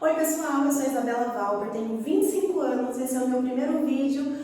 Oi pessoal, eu sou Isabela Valber, tenho 25 anos, esse é o meu primeiro vídeo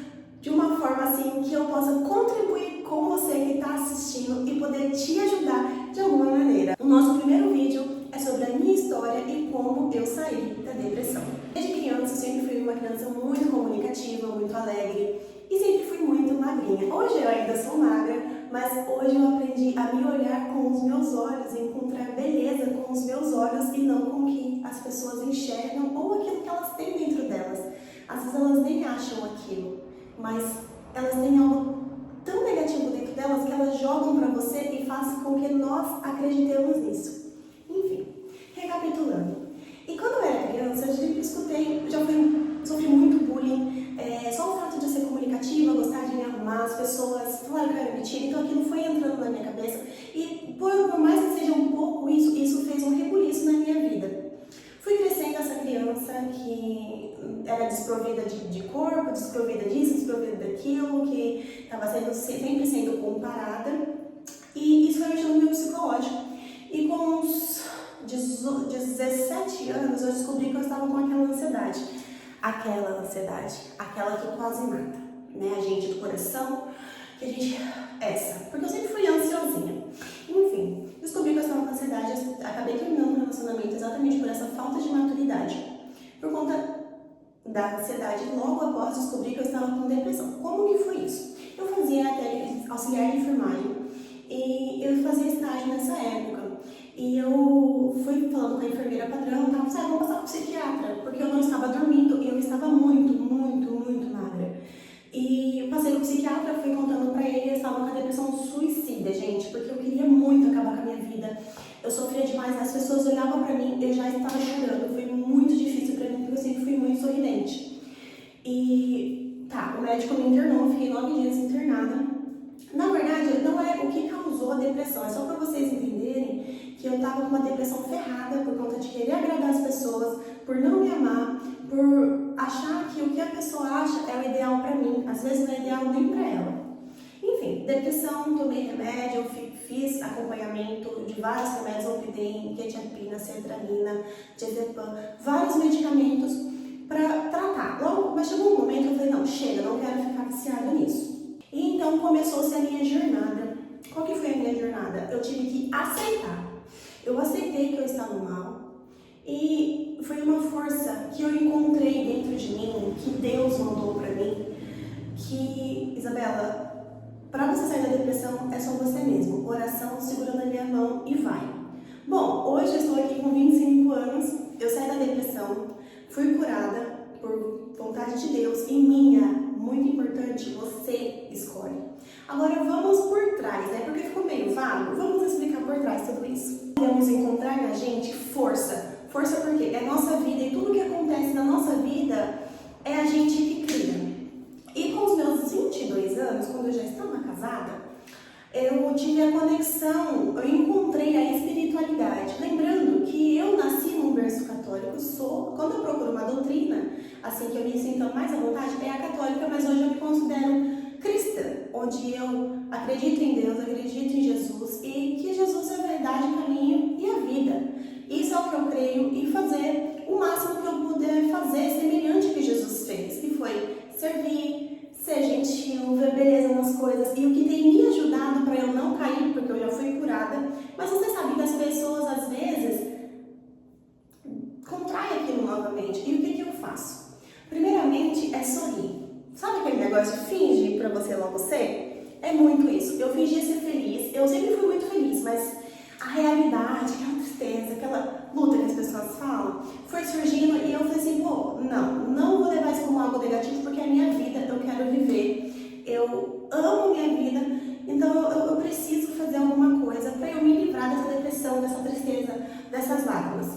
de uma forma assim que eu possa contribuir com você que está assistindo e poder te ajudar de alguma maneira. O nosso primeiro vídeo é sobre a minha história e como eu saí da depressão. Desde criança eu sempre fui uma criança muito comunicativa, muito alegre e sempre fui muito magrinha. Hoje eu ainda sou magra, mas hoje eu aprendi a me olhar com os meus olhos e encontrar beleza com os meus olhos e não com o que as pessoas enxergam ou aquilo que elas têm dentro delas. Às vezes elas nem acham aquilo, mas elas têm algo tão negativo dentro delas que elas jogam para você e fazem com que nós acreditemos nisso. Enfim, recapitulando. E quando eu era criança, eu sempre escutei, sofri muito bullying. Só o fato de eu ser comunicativa, gostar de me arrumar, as pessoas falaram que eu era metida, então aquilo foi entrando na minha cabeça. E por mais que seja um pouco isso fez um rebuliço na minha vida. Fui crescendo essa criança que era desprovida de corpo, desprovida disso, desprovida daquilo, que estava sempre sendo comparada. E isso foi mexendo no meu psicológico. E com uns 17 anos eu descobri que eu estava com aquela ansiedade, aquela que quase mata, né? A gente do coração, que a gente... porque eu sempre fui ansiosinha. Enfim, descobri que eu estava com ansiedade, acabei terminando o relacionamento exatamente por essa falta de maturidade. Por conta da ansiedade, logo após descobri que eu estava com depressão. Como que foi isso? Eu fazia até auxiliar de enfermagem e eu fazia estágio nessa época. E eu fui falando com a enfermeira padrão, vamos passar para o psiquiatra, porque eu não estava dormindo e eu estava muito magra. E eu passei no psiquiatra, fui contando pra ele, eu estava com a depressão suicida, gente, porque eu queria muito acabar com a minha vida. Eu sofria demais, as pessoas olhavam pra mim, eu já estava chorando, foi muito difícil pra mim, porque eu sempre fui muito sorridente. E o médico me internou, eu fiquei 9 dias internada. Na verdade, não é o que causou a depressão, é só pra vocês entenderem que eu tava com uma depressão ferrada por conta de querer agradar as pessoas, por não me amar, por achar que o que a pessoa acha é o ideal pra mim, às vezes não é ideal nem pra ela. Enfim, depressão, tomei remédio, fiz acompanhamento de vários remédios, Zolpidem, quetiapina, sertralina, diazepam, vários medicamentos pra tratar. Mas chegou um momento que eu falei, não, chega, não quero ficar viciada nisso. E então começou-se a minha jornada. Qual que foi a minha jornada? Eu tive que aceitar. Eu aceitei que eu estava mal e foi uma força que eu encontrei dentro de mim, que Deus mandou para mim, que, Isabela, para você sair da depressão é só você mesmo, oração, segura na minha mão e vai. Bom, hoje eu estou aqui com 25 anos, eu saí da depressão, fui curada por vontade de Deus e minha, muito importante, você escolhe. Agora vamos por trás, né? Porque ficou meio vago, vamos explicar por trás tudo isso. Podemos encontrar na gente força. Força porque é nossa vida e tudo que acontece na nossa vida é a gente que cria. E com os meus 22 anos, quando eu já estava casada, eu tive a conexão, eu encontrei a espiritualidade. Lembrando que eu nasci num berço católico, quando eu procuro uma doutrina, assim que eu me sinto mais à vontade, é a católica, mas hoje eu me considero cristã, onde eu acredito em Deus, acredito em Jesus e que Jesus é a verdade, o caminho e a vida. Isso é o que eu creio e fazer o máximo que eu puder fazer semelhante ao que Jesus fez, que foi servir, ser gentil, ver beleza nas coisas. E o que tem me ajudado para eu não cair, porque eu já fui curada, mas você sabe que as pessoas às vezes contraem aquilo novamente. E o que eu faço? Primeiramente é sorrir. Sabe aquele negócio de fingir pra você logo ser? É muito isso. Eu fingia ser feliz, eu sempre fui muito feliz, mas a realidade, aquela tristeza, aquela luta que as pessoas falam, foi surgindo e eu falei assim, não vou levar isso como algo negativo porque é a minha vida, eu quero viver, eu amo minha vida, então eu preciso fazer alguma coisa pra eu me livrar dessa depressão, dessa tristeza, dessas lágrimas.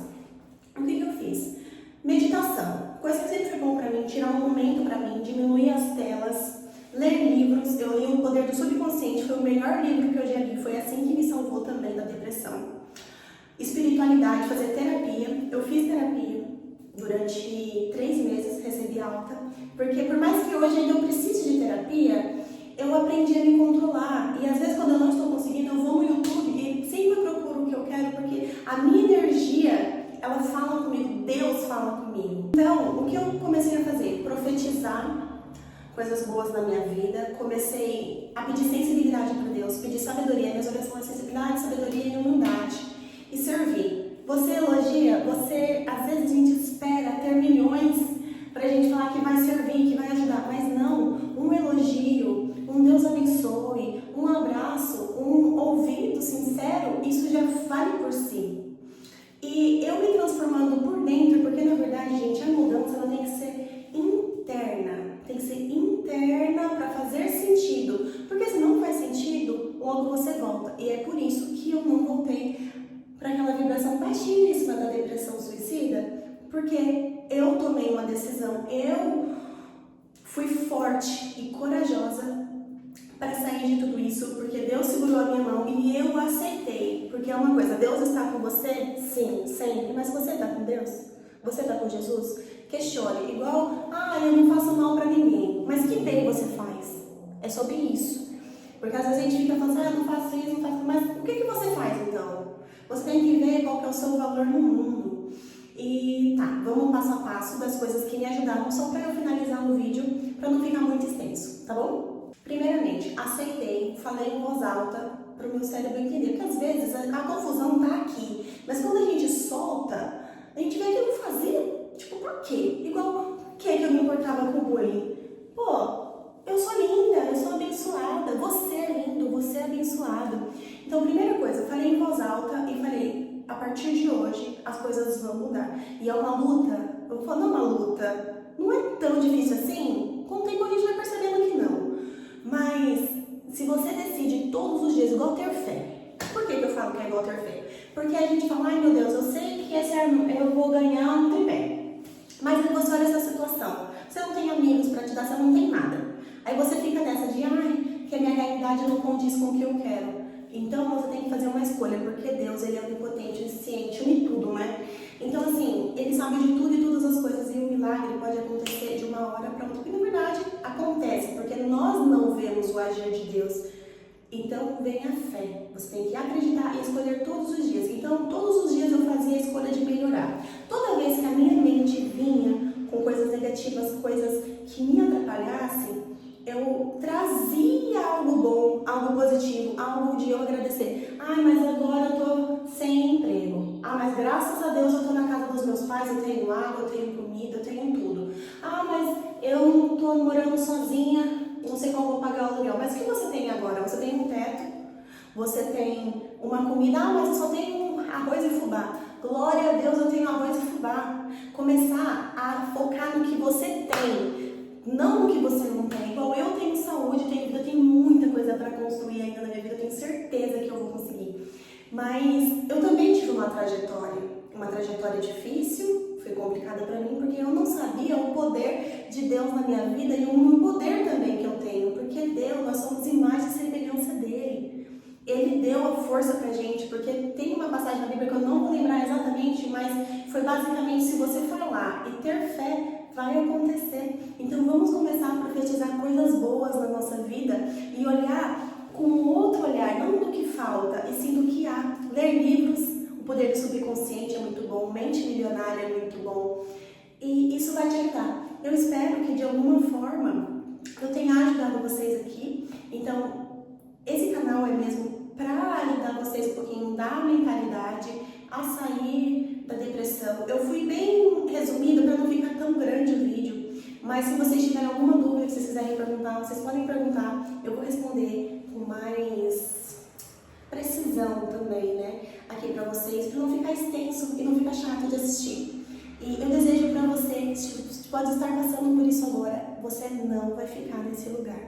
O que eu fiz? Meditação, coisa que sempre foi bom pra mim, tirar um momento pra mim, diminuir as telas, ler livros. Eu li O Poder do Subconsciente, foi o melhor livro que eu já li, foi assim que me salvou também da depressão. Espiritualidade, fazer terapia, eu fiz terapia durante 3 meses, recebi alta, porque por mais que hoje ainda eu precise de terapia, eu aprendi a me controlar, e às vezes quando eu não estou conseguindo, eu vou no YouTube e sempre procuro o que eu quero, porque a minha energia, ela fala comigo, Deus fala comigo. Então, o que eu comecei a fazer? Profetizar coisas boas na minha vida, comecei a pedir sensibilidade para Deus, pedir sabedoria, minhas orações, sensibilidade, sabedoria e humildade, e servir. Você elogia, às vezes a gente espera ter milhões pra gente falar que vai servir, que vai ajudar, mas não, um elogio, um Deus abençoe, um abraço, um ouvido sincero, isso já vale por si. E eu me transformando por dentro, porque na verdade, gente, a mudança ela tem que ser interna. Tem que ser interna para fazer sentido. Porque se não faz sentido, logo você volta. E é por isso que eu não voltei para aquela vibração baixíssima da depressão suicida. Porque eu tomei uma decisão. Eu fui forte e corajosa para sair de tudo isso. Porque Deus segurou a minha mão e eu aceitei. Porque é uma coisa, Deus está com você? Sim, sempre. Mas você está com Deus? Você está com Jesus? Questione, igual, eu não faço mal pra ninguém, mas que bem você faz? É sobre isso. Porque às vezes a gente fica falando, eu não faço isso, não faço, mas o que você faz então? Você tem que ver qual que é o seu valor no mundo. E tá, vamos passo a passo das coisas que me ajudaram, só pra eu finalizar o vídeo, pra não ficar muito extenso, tá bom? Primeiramente, aceitei, falei em voz alta pro meu cérebro entender, porque às vezes a confusão tá aqui, mas quando a gente solta, a gente vê que eu não fazia. Tipo, por quê? Igual, por que eu me importava com o bullying? Pô, eu sou linda, eu sou abençoada, você é lindo, você é abençoado. Então, primeira coisa, falei em voz alta e falei, a partir de hoje, as coisas vão mudar. E é uma luta, eu vou falar, não é uma luta, não é tão difícil assim, com o tempo a gente vai percebendo que não. Mas, se você decide todos os dias igual ter fé, por que eu falo que é igual ter fé? Porque a gente fala, ai meu Deus, eu sei que esse ano eu vou ganhar um tripé. Mas aí você olha essa situação, você não tem amigos pra te dar, você não tem nada. Aí você fica nessa de, que a minha realidade não condiz com o que eu quero. Então você tem que fazer uma escolha, porque Deus, ele é onipotente, onisciente, une tudo, né? Então assim, ele sabe de tudo e todas as coisas, e o milagre pode acontecer de uma hora para outra. E na verdade, acontece, porque nós não vemos o agir de Deus. Então, vem a fé. Você tem que acreditar e escolher todos os dias. Então, todos os dias eu fazia a escolha de melhorar. Toda vez que a minha mente vinha com coisas negativas, coisas que me atrapalhassem, eu trazia algo bom, algo positivo, algo de eu agradecer. Mas agora eu tô sem emprego. Mas graças a Deus eu tô na casa dos meus pais, eu tenho água, eu tenho comida, eu tenho tudo. Mas eu não tô morando sozinha, não sei como vou pagar o aluguel. Mas o que você tem agora? Você tem um teto, você tem uma comida, mas eu só tenho arroz e fubá. Glória a Deus, eu tenho arroz e fubá. Começar a focar no que você tem, não no que você não tem. Igual eu tenho saúde, tenho vida, tenho muita coisa para construir ainda na minha vida, eu tenho certeza que eu vou conseguir. Mas eu também tive uma trajetória difícil, foi complicada para mim, porque eu não sabia o poder de Deus na minha vida e o poder também que eu tenho, porque Deus, nós somos imagem e semelhança dele. Ele deu a força pra gente, porque tem uma passagem na Bíblia que eu não vou lembrar exatamente, mas foi basicamente, se você falar e ter fé, vai acontecer. Então vamos começar a profetizar coisas boas na nossa vida e olhar com um outro olhar, não do que falta, e sim do que há. Ler livros, o poder do subconsciente é muito bom, mente milionária é muito bom, e isso vai te ajudar. Eu espero que de alguma forma eu tenha ajudado vocês aqui. Então, esse canal é mesmo para ajudar vocês um pouquinho da mentalidade, a sair da depressão. Eu fui bem resumido para não ficar tão grande o vídeo, mas se vocês tiverem alguma dúvida, se vocês quiserem perguntar, vocês podem perguntar, eu vou responder com mais precisão também, né, aqui para vocês, para não ficar extenso e não ficar chato de assistir. E eu desejo para você, se pode estar passando por isso agora, você não vai ficar nesse lugar.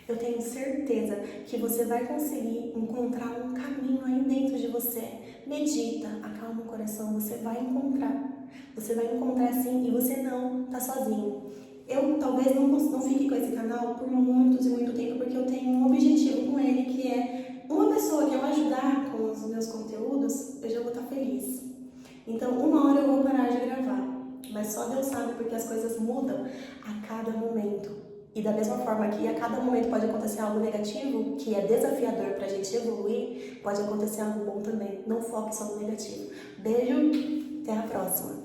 Eu tenho certeza que você vai conseguir encontrar um caminho aí dentro de você. Medita, acalma o coração, você vai encontrar. Você vai encontrar sim, e você não tá sozinho. Eu talvez não fique com esse canal por muito tempo, porque eu tenho um objetivo com ele, que é uma pessoa que eu ajudar com os meus conteúdos, eu já vou estar feliz. Então, uma hora eu vou parar de gravar, mas só Deus sabe, porque as coisas mudam a cada momento. E da mesma forma que a cada momento pode acontecer algo negativo, que é desafiador pra gente evoluir, pode acontecer algo bom também. Não foque só no negativo. Beijo, até a próxima.